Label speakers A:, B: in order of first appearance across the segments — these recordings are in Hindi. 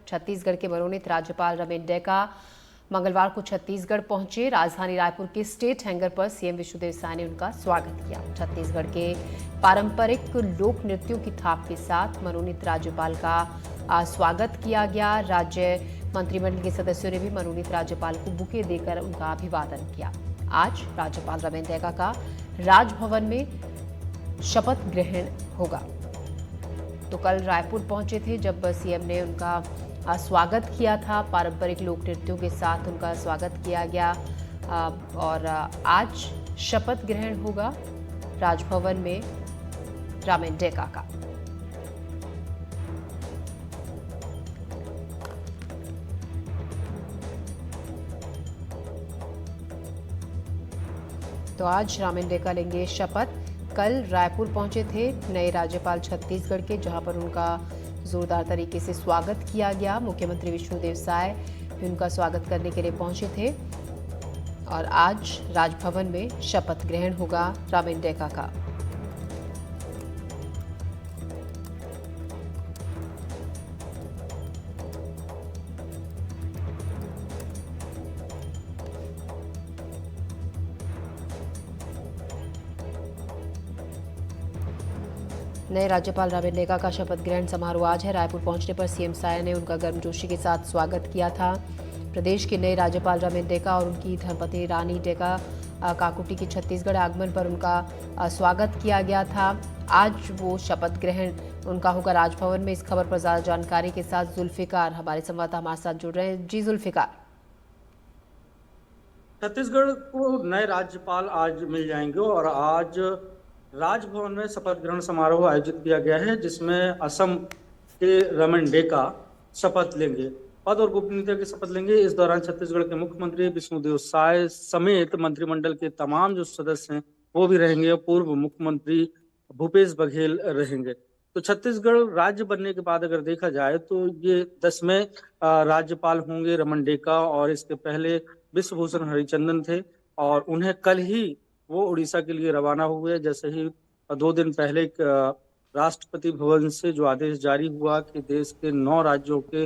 A: छत्तीसगढ़ के मनोनीत राज्यपाल रमेन डेका मंगलवार को छत्तीसगढ़ पहुंचे। राजधानी रायपुर के स्टेट हैंगर पर सीएम विष्णुदेव साय ने उनका स्वागत किया। छत्तीसगढ़ के पारंपरिक लोक नृत्यों की थाप के साथ मनोनीत राज्यपाल का स्वागत किया गया। राज्य मंत्रिमंडल के सदस्यों ने भी मनोनीत राज्यपाल को बुके देकर उनका अभिवादन किया। आज राज्यपाल रमेन डेका का राजभवन में शपथ ग्रहण होगा। तो कल रायपुर पहुंचे थे जब सीएम ने उनका स्वागत किया था। पारंपरिक लोक नृत्यों के साथ उनका स्वागत किया गया और आज शपथ ग्रहण होगा राजभवन में रमेन डेका का। तो आज रमेन डेका लेंगे शपथ। कल रायपुर पहुंचे थे नए राज्यपाल छत्तीसगढ़ के, जहां पर उनका जोरदार तरीके से स्वागत किया गया। मुख्यमंत्री विष्णुदेव साय भी उनका स्वागत करने के लिए पहुंचे थे और आज राजभवन में शपथ ग्रहण होगा रमेन डेका का। नए राज्यपाल रमेन डेका का शपथ ग्रहण समारोह आज है। रायपुर पहुंचने पर सीएम साय ने उनका गर्मजोशी के साथ स्वागत किया था। प्रदेश के नए राज्यपाल रमेन डेका और उनकी धर्मपत्नी रानी डेका काकुटी के छत्तीसगढ़ आगमन पर उनका स्वागत किया गया था। आज वो शपथ ग्रहण उनका होगा राजभवन में। इस खबर पर ज्यादा जानकारी के साथ जुल्फिकार हमारे संवाददाता हमारे साथ जुड़ रहे हैं। जी जुल्फिकार।
B: छत्तीसगढ़ को नए राज्यपाल आज मिल जाएंगे और आज राजभवन में शपथ ग्रहण समारोह आयोजित किया गया है, जिसमें असम के रमेन डेका शपथ लेंगे, पद और गोपनीयता की शपथ लेंगे। इस दौरान छत्तीसगढ़ के मुख्यमंत्री विष्णुदेव साय समेत मंत्रिमंडल के तमाम जो सदस्य हैं वो भी रहेंगे। पूर्व मुख्यमंत्री भूपेश बघेल रहेंगे। तो छत्तीसगढ़ राज्य बनने के बाद अगर देखा जाए तो ये 10वें राज्यपाल होंगे रमेन डेका, और इसके पहले विश्वभूषण हरिचंदन थे और उन्हें कल ही वो उड़ीसा के लिए रवाना हुए। जैसे ही 2 दिन पहले राष्ट्रपति भवन से जो आदेश जारी हुआ कि देश के 9 राज्यों के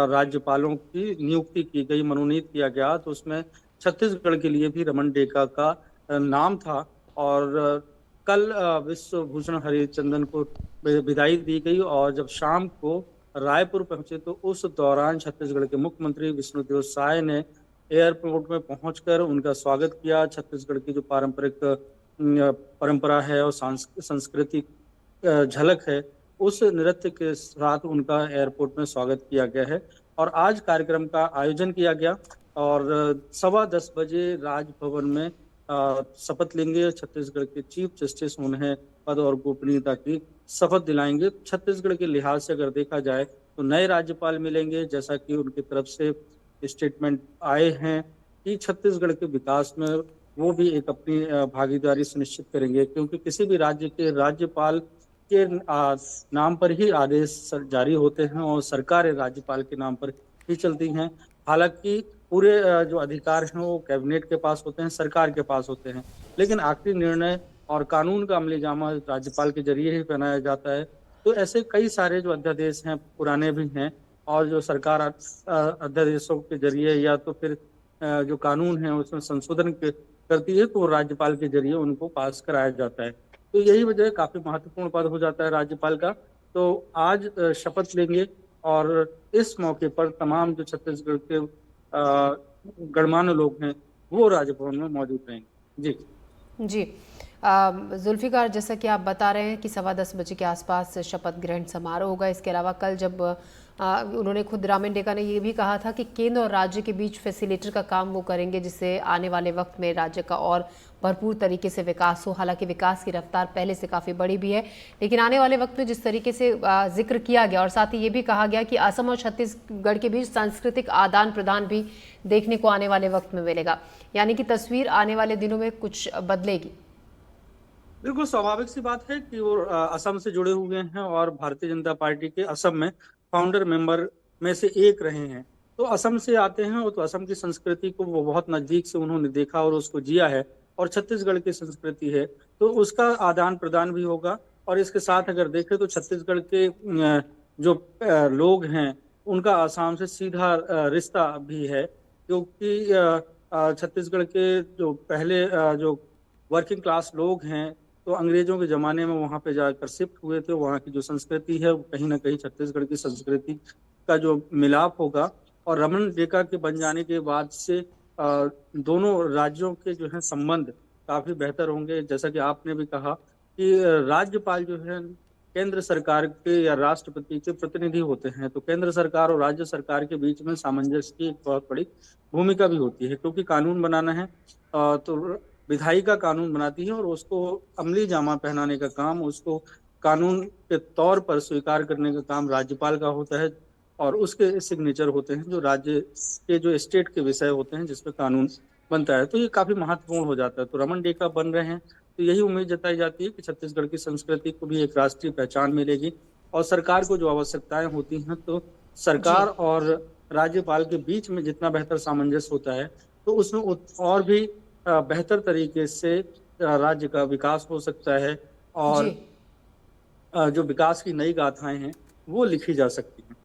B: राज्यपालों की नियुक्ति की गई, मनोनीत किया गया, तो उसमें छत्तीसगढ़ के लिए भी रमेन डेका का नाम था। और कल विश्वभूषण हरिचंदन को विदाई दी गई और जब शाम को रायपुर पहुंचे तो उस दौरान छत्तीसगढ़ के मुख्यमंत्री विष्णुदेव साय ने एयरपोर्ट में पहुंचकर उनका स्वागत किया। छत्तीसगढ़ की जो पारंपरिक परंपरा है और सांस्कृतिक झलक है, उस नृत्य के साथ उनका एयरपोर्ट में स्वागत किया गया है। और आज कार्यक्रम का आयोजन किया गया और 10:15 बजे राजभवन में शपथ लेंगे। छत्तीसगढ़ के चीफ जस्टिस उन्हें पद और गोपनीयता की शपथ दिलाएंगे। छत्तीसगढ़ के लिहाज से अगर देखा जाए तो नए राज्यपाल मिलेंगे, जैसा कि उनकी तरफ से स्टेटमेंट आए हैं कि छत्तीसगढ़ के विकास में वो भी एक अपनी भागीदारी सुनिश्चित करेंगे, क्योंकि किसी भी राज्य के राज्यपाल के नाम पर ही आदेश जारी होते हैं और सरकारें राज्यपाल के नाम पर ही चलती हैं। हालांकि पूरे जो अधिकार हैं वो कैबिनेट के पास होते हैं, सरकार के पास होते हैं, लेकिन आखिरी निर्णय और कानून का अमलीजामा राज्यपाल के जरिए ही बनाया जाता है। तो ऐसे कई सारे जो अध्यादेश हैं पुराने भी हैं और जो सरकार अध्यादेशों के जरिए या तो फिर जो कानून है उसमें संशोधन करती है तो राज्यपाल के जरिए उनको पास कराया जाता है। तो यही वजह काफी महत्वपूर्ण पद हो जाता है राज्यपाल का। तो आज शपथ लेंगे और इस मौके पर तमाम जो छत्तीसगढ़ के गणमान्य लोग हैं वो राजभवन में मौजूद रहेंगे। जी
A: जी जुल्फिकार, जैसा कि आप बता रहे हैं कि 10:15 बजे के आसपास शपथ ग्रहण समारोह होगा। इसके अलावा कल जब उन्होंने खुद रमेन डेका ने ये भी कहा था कि केंद्र और राज्य के बीच फैसिलिटेटर का काम वो करेंगे, जिससे आने वाले वक्त में राज्य का और भरपूर तरीके से विकास हो। हालांकि विकास की रफ्तार पहले से काफ़ी बड़ी भी है, लेकिन आने वाले वक्त में जिस तरीके से जिक्र किया गया और साथ ही ये भी कहा गया कि असम और छत्तीसगढ़ के बीच सांस्कृतिक आदान प्रदान भी देखने को आने वाले वक्त में मिलेगा, यानी कि तस्वीर आने वाले दिनों में कुछ बदलेगी।
B: बिल्कुल स्वाभाविक सी बात है कि वो असम से जुड़े हुए हैं और भारतीय जनता पार्टी के असम में फाउंडर मेंबर में से एक रहे हैं। तो असम से आते हैं, तो असम की संस्कृति को वो बहुत नजदीक से उन्होंने देखा और उसको जिया है, और छत्तीसगढ़ की संस्कृति है तो उसका आदान प्रदान भी होगा। और इसके साथ अगर देखें तो छत्तीसगढ़ के जो लोग हैं उनका आसाम से सीधा रिश्ता भी है, क्योंकि छत्तीसगढ़ के जो पहले जो वर्किंग क्लास लोग हैं, तो अंग्रेजों के ज़माने में वहाँ पे जाकर शिफ्ट हुए थे। वहाँ की जो संस्कृति है, वो कहीं न कहीं छत्तीसगढ़ की संस्कृति का जो मिलाप होगा, और रमन रेखा के बन जाने के बाद से दोनों राज्यों के जो है संबंध काफ़ी बेहतर होंगे। जैसा कि आपने भी कहा कि राज्यपाल जो है केंद्र सरकार के या राष्ट्रपति के प्रतिनिधि होते हैं, तो केंद्र सरकार और राज्य सरकार के बीच में सामंजस्य की एक बहुत बड़ी भूमिका भी होती है, क्योंकि कानून बनाना है तो विधायिका कानून बनाती है और उसको अमली जामा पहनाने का काम, उसको कानून के तौर पर स्वीकार करने का काम राज्यपाल का होता है, और उसके सिग्नेचर होते हैं जो राज्य के जो स्टेट के विषय होते हैं जिसपे कानून बनता है। तो ये काफी महत्वपूर्ण हो जाता है। तो रमन डेका बन रहे हैं, तो यही उम्मीद जताई जाती है कि छत्तीसगढ़ की संस्कृति को भी एक राष्ट्रीय पहचान मिलेगी, और सरकार को जो आवश्यकताएं होती हैं, तो
A: जी।
B: सरकार और राज्यपाल के बीच में जितना बेहतर सामंजस्य होता है, तो उसमें और भी बेहतर तरीके से राज्य का विकास हो सकता है,
A: जी।
B: और जो विकास की नई गाथाएं हैं वो लिखी जा सकती हैं।